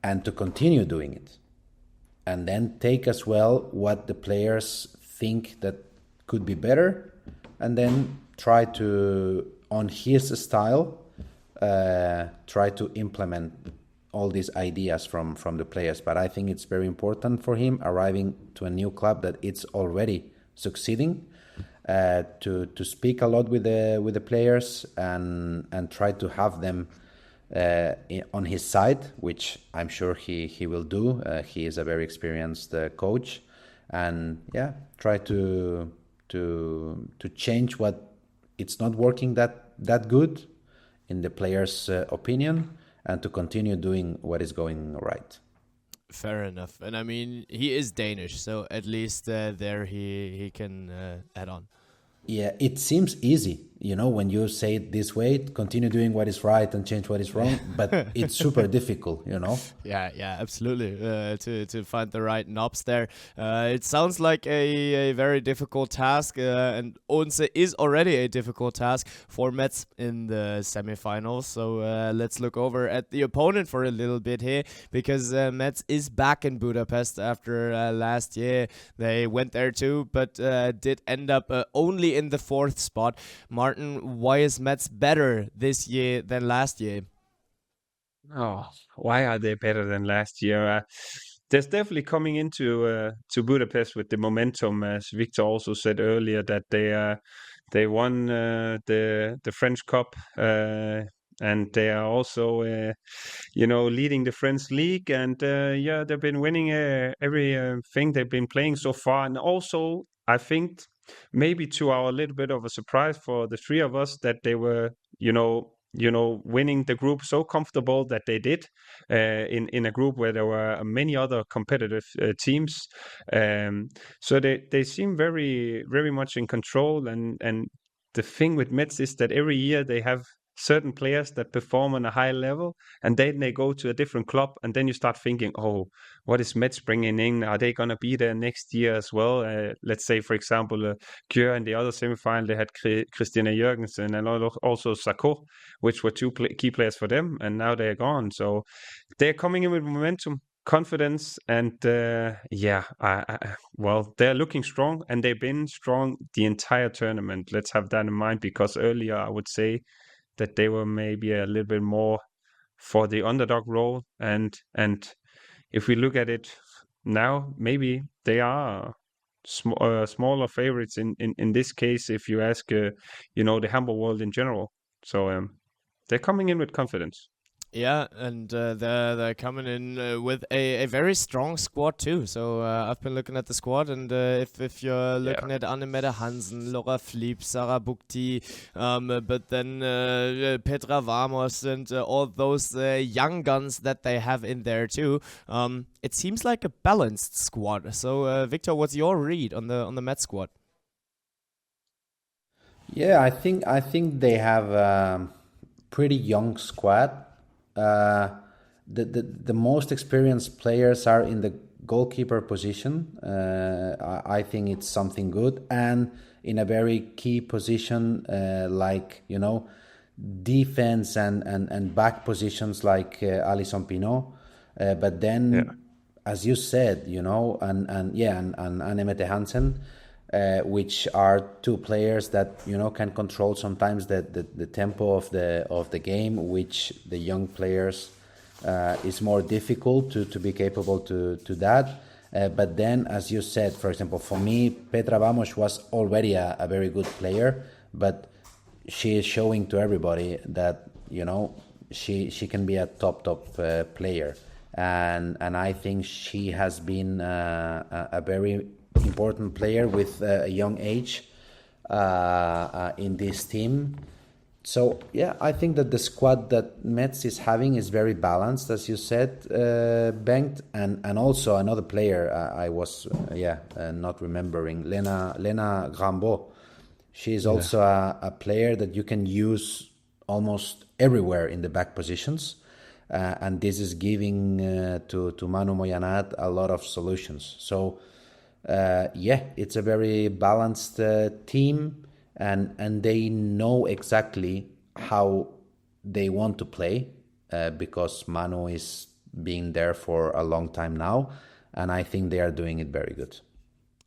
and to continue doing it. And then take as well what the players think that could be better, and then try to, on his style, try to implement all these ideas from the players. But I think it's very important for him arriving to a new club that it's already succeeding, to speak a lot with the players and try to have them on his side, which I'm sure he will do. He is a very experienced coach, and try to change what it's not working that good in the players' opinion, and to continue doing what is going right. Fair enough. And I mean, he is Danish, so at least there he can add on. Yeah, it seems easy. when you say it this way, continue doing what is right and change what is wrong, but it's super difficult, Yeah, absolutely. To find the right knobs there. It sounds like a very difficult task, and Odense is already a difficult task for Metz in the semifinals. So let's look over at the opponent for a little bit here, because Metz is back in Budapest after last year. They went there too, but did end up only in the 4th spot. Martin, why is Metz better this year than last year? Oh, why are they better than last year? There's definitely coming into to Budapest with the momentum, as Victor also said earlier, that they won the French Cup, and they are also leading the French league, and they've been winning everything they've been playing so far, and also I think maybe to our little bit of a surprise for the three of us that they were winning the group so comfortable that they did, in a group where there were many other competitive teams. So they seem very, very much in control. And the thing with Metz is that every year they have certain players that perform on a high level, and then they go to a different club, and then you start thinking, oh, what is Metz bringing in? Are they going to be there next year as well? Let's say, for example, Györ in the other semifinal, they had Christina Jørgensen and also Sako, which were two key players for them, and now they're gone. So they're coming in with momentum, confidence, and well, they're looking strong, and they've been strong the entire tournament. Let's have that in mind, because earlier I would say that they were maybe a little bit more for the underdog role, and if we look at it now, maybe they are smaller favorites in this case, if you ask the handball world in general. So they're coming in with confidence. Yeah, and they're coming in with a very strong squad too. So I've been looking at the squad, and if you're looking at Annemette Hansen, Laura Fliep, Sarah Bukti, but then Petra Vamos and all those young guns that they have in there too, it seems like a balanced squad. So Victor, what's your read on the Metz squad? Yeah, I think they have a pretty young squad. The most experienced players are in the goalkeeper position. I think it's something good, and in a very key position, like defense and back positions like Alison Pinot. But then, as you said, and Annemette Hansen, which are two players that can control sometimes the tempo of the game, which the young players is more difficult to be capable to that. But then, as you said, for example, for me, Petra Vamos was already a very good player, but she is showing to everybody that she can be a top player, and I think she has been a very important player with a young age in this team. So yeah, I think that the squad that Metz is having is very balanced, as you said, Bengt, and also another player I was not remembering, Lena Grambeau. She is also a player that you can use almost everywhere in the back positions, and this is giving to Manu Moyanat a lot of solutions. So it's a very balanced team, and they know exactly how they want to play, because Manu is being there for a long time now, and I think they are doing it very good.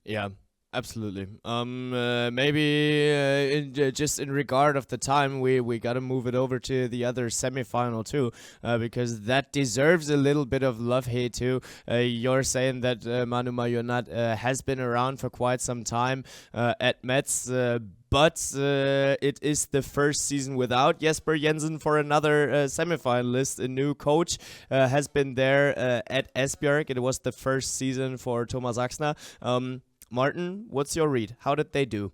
Yeah, absolutely. Maybe just in regard of the time, we got to move it over to the other semifinal too, because that deserves a little bit of love here too. You're saying that Manu Moyanat has been around for quite some time at Metz, but it is the first season without Jesper Jensen for another semifinalist. A new coach has been there at Esbjerg. It was the first season for Thomas Axner. Martin, what's your read? How did they do?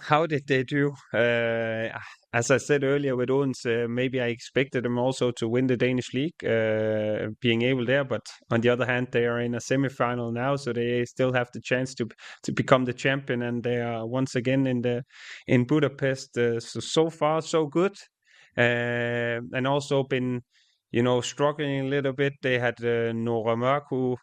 How did they do? As I said earlier with Odense, maybe I expected them also to win the Danish league, being able there. But on the other hand, they are in a semi-final now, so they still have the chance to become the champion. And they are once again in Budapest. So far, so good. And also been, struggling a little bit. They had Nora Mørk, who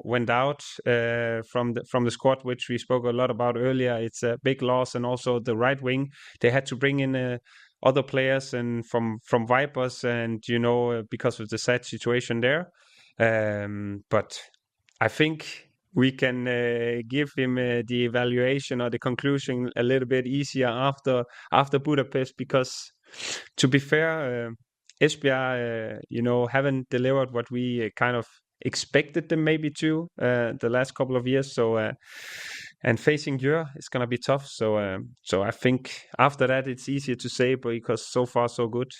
went out from the squad, which we spoke a lot about earlier. It's a big loss, and also the right wing. They had to bring in other players and from Vipers, and because of the sad situation there. But I think we can give him the evaluation or the conclusion a little bit easier after Budapest, because to be fair, Esbjerg, haven't delivered what we kind of expected them maybe to the last couple of years. So, and facing Györ is going to be tough. So I think after that, it's easier to say, because so far so good.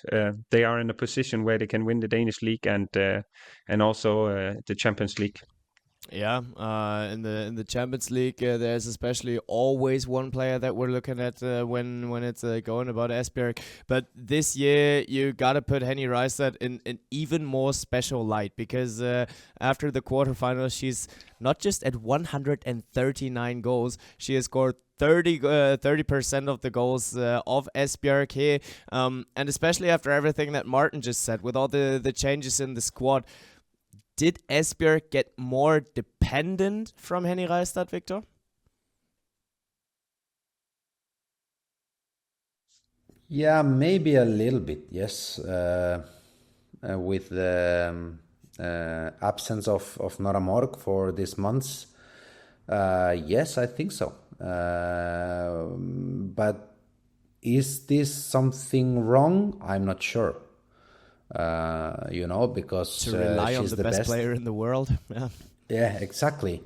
They are in a position where they can win the Danish league and also the Champions League. Yeah, in the Champions League, there's especially always one player that we're looking at when it's going about Esbjerg. But this year, you gotta put Henny Reistad in an even more special light, because after the quarterfinals, she's not just at 139 goals, she has scored 30% of the goals of Esbjerg here, and especially after everything that Martin just said, with all the changes in the squad. Did Esbjerg get more dependent from Henny Reistad, Victor? Yeah, maybe a little bit, yes. With the absence of Nora Mørk for these months, yes, I think so. But is this something wrong? I'm not sure. Because to rely on she's the best player in the world. Yeah, exactly.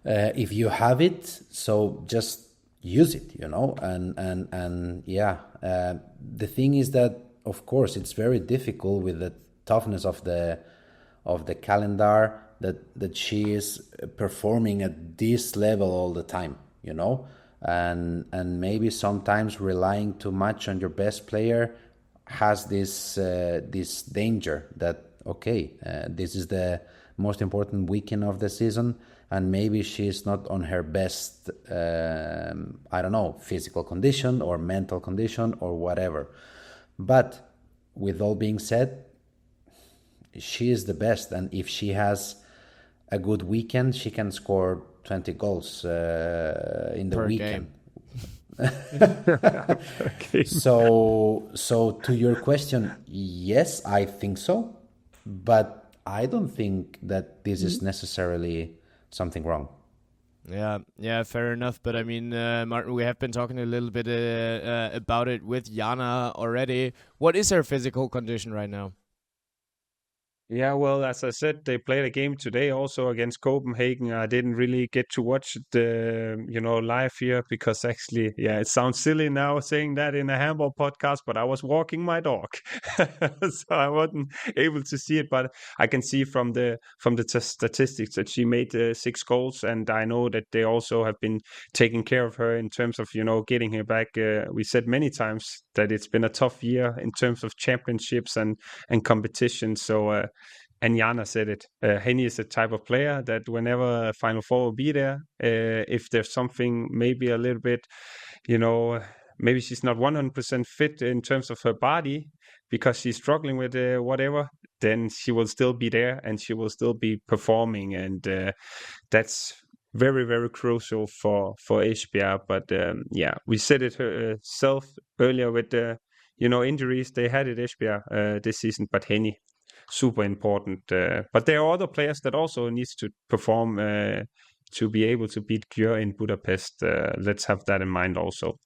If you have it, so just use it, and yeah. The thing is that, of course, it's very difficult with the toughness of the calendar that she is performing at this level all the time, and maybe sometimes relying too much on your best player has this danger that, this is the most important weekend of the season, and maybe she's not on her best, physical condition or mental condition or whatever. But with all being said, she is the best, and if she has a good weekend, she can score 20 goals in the per weekend. Game. Okay. So to your question, yes, I think so, but I don't think that this is necessarily something wrong. Yeah, fair enough. But I mean, Martin, we have been talking a little bit about it with Jana already. What is her physical condition right now? Yeah, well, as I said, they played a game today also against Copenhagen. I didn't really get to watch the, live here, because actually, yeah, it sounds silly now saying that in a handball podcast, but I was walking my dog, so I wasn't able to see it. But I can see from the statistics that she made 6 goals, and I know that they also have been taking care of her in terms of, getting her back. We said many times that it's been a tough year in terms of championships and competition. So. And Jana said it. Henny is the type of player that whenever Final Four will be there, if there's something maybe a little bit, maybe she's not 100% fit in terms of her body because she's struggling with whatever, then she will still be there and she will still be performing. And that's very, very crucial for Esbjerg. But yeah, we said it herself earlier with the, injuries they had at Esbjerg this season, but Henny, super important. But there are other players that also needs to perform to be able to beat Györ in Budapest. Let's have that in mind also.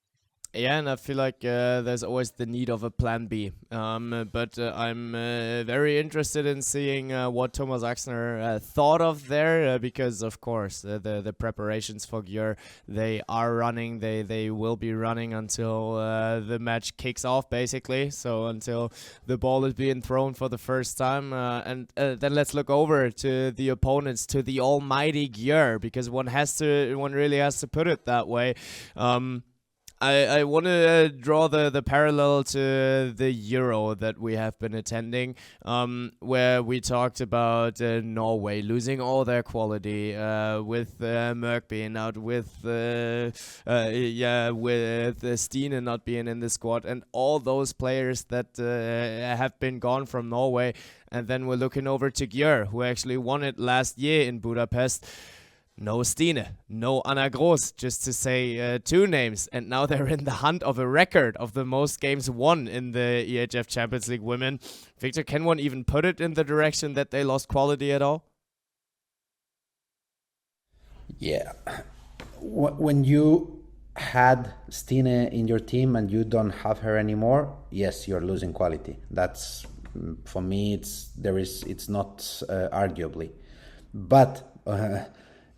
Yeah, and I feel like there's always the need of a plan B. But I'm very interested in seeing what Thomas Axner thought of there, because of course the preparations for Györ, they are running. They will be running until the match kicks off, basically. So until the ball is being thrown for the first time, and then let's look over to the opponents, to the almighty Györ, because one really has to put it that way. I want to draw the parallel to the Euro that we have been attending, where we talked about Norway losing all their quality, with Mørk being out, with Stine not being in the squad, and all those players that have been gone from Norway. And then we're looking over to Györ, who actually won it last year in Budapest. No Stine, no Anna Gross, just to say two names. And now they're in the hunt of a record of the most games won in the EHF Champions League Women. Victor, can one even put it in the direction that they lost quality at all? Yeah. When you had Stine in your team and you don't have her anymore, yes, you're losing quality. That's, for me, it's not arguably. But...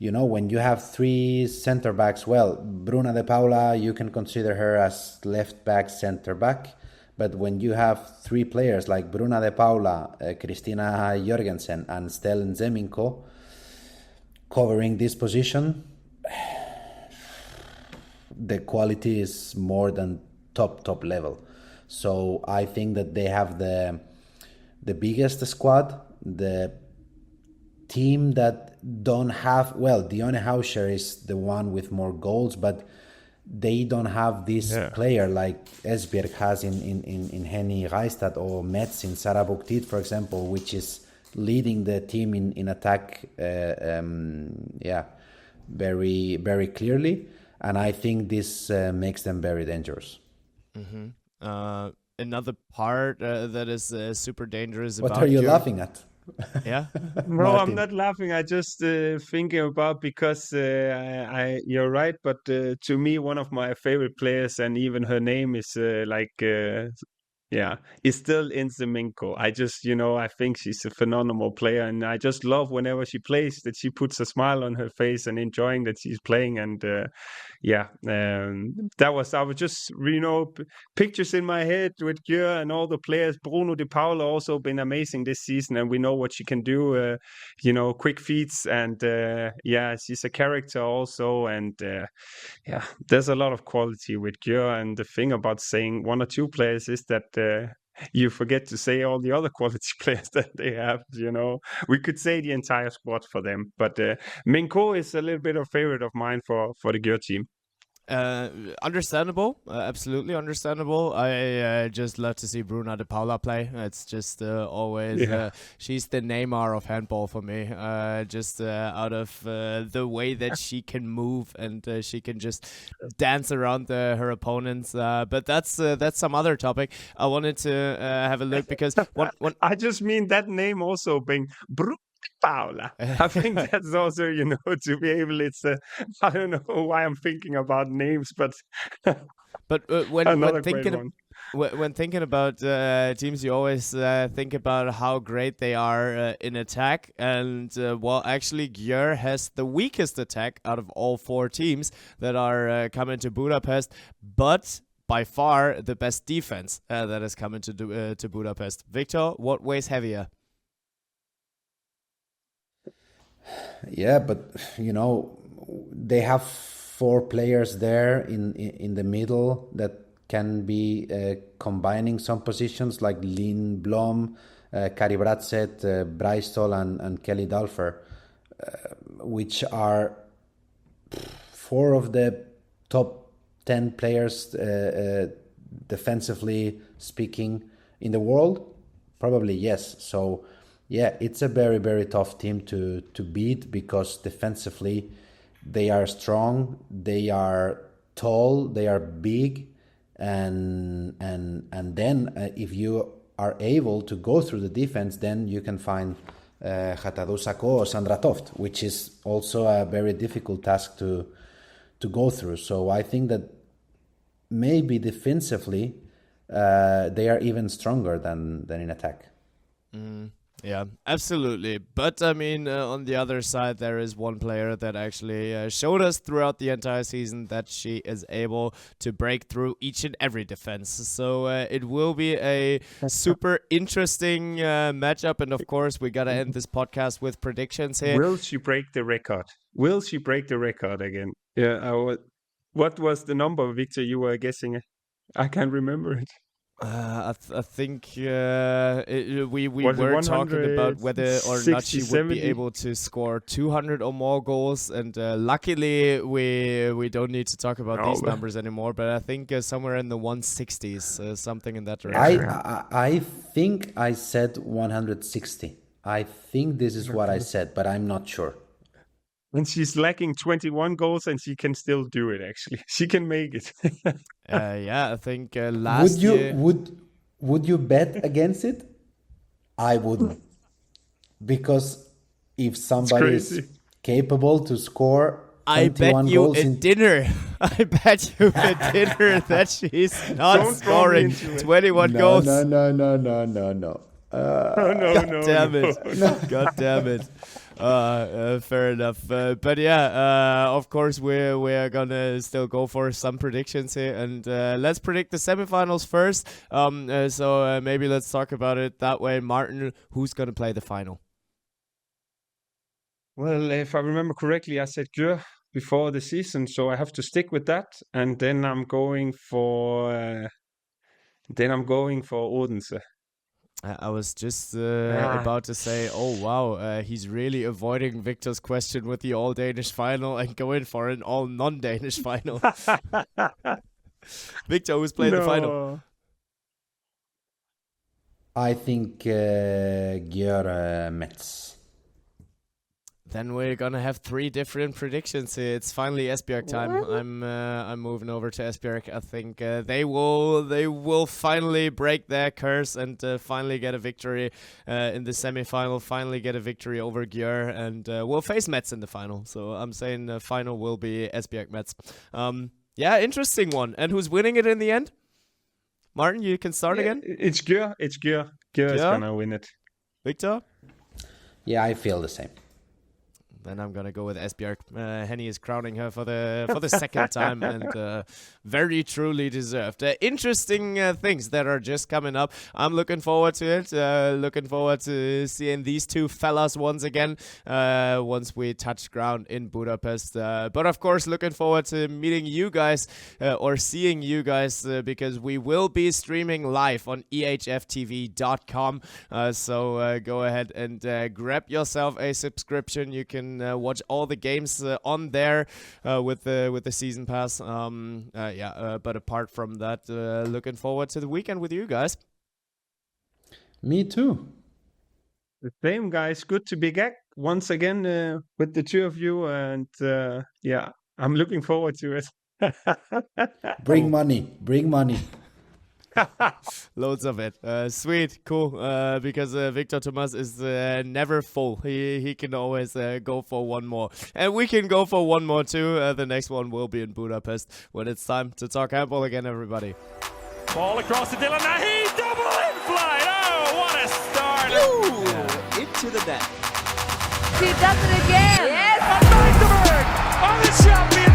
when you have three center backs, well, Bruna de Paula, you can consider her as left back, center back. But when you have three players like Bruna de Paula, Kristina Jorgensen, and Stellen Zeminko covering this position, the quality is more than top level. So I think that they have the biggest squad, the team that don't have, well, Dione Hauscher is the one with more goals, but they don't have this player like Esbjerg has in Henny Reistad, or Metz in Sarah Buktit, for example, which is leading the team in attack very, very clearly. And I think this makes them very dangerous. Mm-hmm. Another part that is super dangerous What about are you Györ. laughing at? Yeah. No, Martin. I'm not laughing. I just thinking about, because you're right, but to me, one of my favorite players, and even her name is is still in Zeminko. I just, I think she's a phenomenal player, and I just love whenever she plays that she puts a smile on her face and enjoying that she's playing. And I was just, pictures in my head with Györ and all the players. Bruno de Paula also been amazing this season, and we know what she can do. Quick feeds, and she's a character also. And there's a lot of quality with Györ. And the thing about saying one or two players is that you forget to say all the other quality players that they have. We could say the entire squad for them, but Minko is a little bit of a favorite of mine for the Györ team. Understandable, absolutely understandable. I just love to see Bruna de Paula play. It's just always she's the Neymar of handball for me. Just out of the way that she can move, and she can just dance around her opponents. But that's some other topic. I wanted to have a look, because one I just mean that name also, Bengt. Paula. I think that's also, to be able, it's I don't know why I'm thinking about names, but when thinking about teams, you always think about how great they are in attack, and actually Györ has the weakest attack out of all four teams that are coming to Budapest, but by far the best defense that is coming to Budapest. Victor, what weighs heavier? Yeah, but they have four players there in the middle that can be combining some positions, like Lynn Blom, Kari Bratzett, Breistol, and Kelly Dalfer, which are four of the top 10 players defensively speaking in the world. Probably yes. So yeah, it's a very, very tough team to beat, because defensively they are strong, they are tall, they are big, and then if you are able to go through the defense, then you can find Hatadu Sako or Sandra Toft, which is also a very difficult task to go through. So I think that maybe defensively, they are even stronger than in attack. Yeah, absolutely. But I mean, on the other side, there is one player that actually showed us throughout the entire season that she is able to break through each and every defense. So it will be a super interesting matchup. And of course, we got to end this podcast with predictions here. Will she break the record? Will she break the record again? Yeah. What was the number, Victor, you were guessing? I can't remember it. I think we Was it were talking about whether or not she 160, would be 70? able to score 200 or more goals, and luckily we don't need to talk about these numbers anymore. But I think somewhere in the 160s, something in that direction. I think I said 160. I think this is what I said, but I'm not sure. And she's lacking 21 goals, and she can still do it. Actually, she can make it. Yeah, I think last year. Would you bet against it? I wouldn't, because if somebody is capable to score 21 I bet you goals a dinner. I bet you a dinner that she's not scoring 21 goals. No. No. God damn it. God damn it. Fair enough. But yeah, of course, we're gonna still go for some predictions here. And let's predict the semifinals first. So maybe let's talk about it that way. Martin, who's gonna play the final? Well, if I remember correctly, I said Györ before the season, so I have to stick with that. And then I'm going for Odense. I was just about to say, oh wow, he's really avoiding Victor's question with the all-Danish final and going for an all-non-Danish final. Victor, who's playing the final? I think Györ Metz. Then we're gonna have 3 different predictions here. It's finally Esbjerg time. I'm moving over to Esbjerg. I think they will finally break their curse and finally get a victory in the semifinal. Finally get a victory over Györ, and we'll face Metz in the final. So I'm saying the final will be Esbjerg Metz. Yeah, interesting one. And who's winning it in the end? Martin, you can start again. It's Györ. Györ is gonna win it. Victor? Yeah, I feel the same. Then I'm gonna go with Esbjerg. Henny is crowning her for the second time, and very truly deserved. Interesting things that are just coming up. I'm looking forward to it. Looking forward to seeing these two fellas once again once we touch ground in Budapest. But of course, looking forward to meeting you guys or seeing you guys because we will be streaming live on EHFTV.com. So go ahead and grab yourself a subscription. You can watch all the games on there with the season pass. But apart from that, looking forward to the weekend with you guys. Me too. The same, guys. Good to be back once again with the two of you, and I'm looking forward to it. Bring money. Loads of it. Sweet, cool. Because Víctor Tomàs is never full. He can always go for one more. And we can go for one more too. The next one will be in Budapest when it's time to talk handball again, everybody. Ball across to Dylan. He double in flight. Oh, what a start. Into the net. She does it again. Yes, Van Víctor, the champion.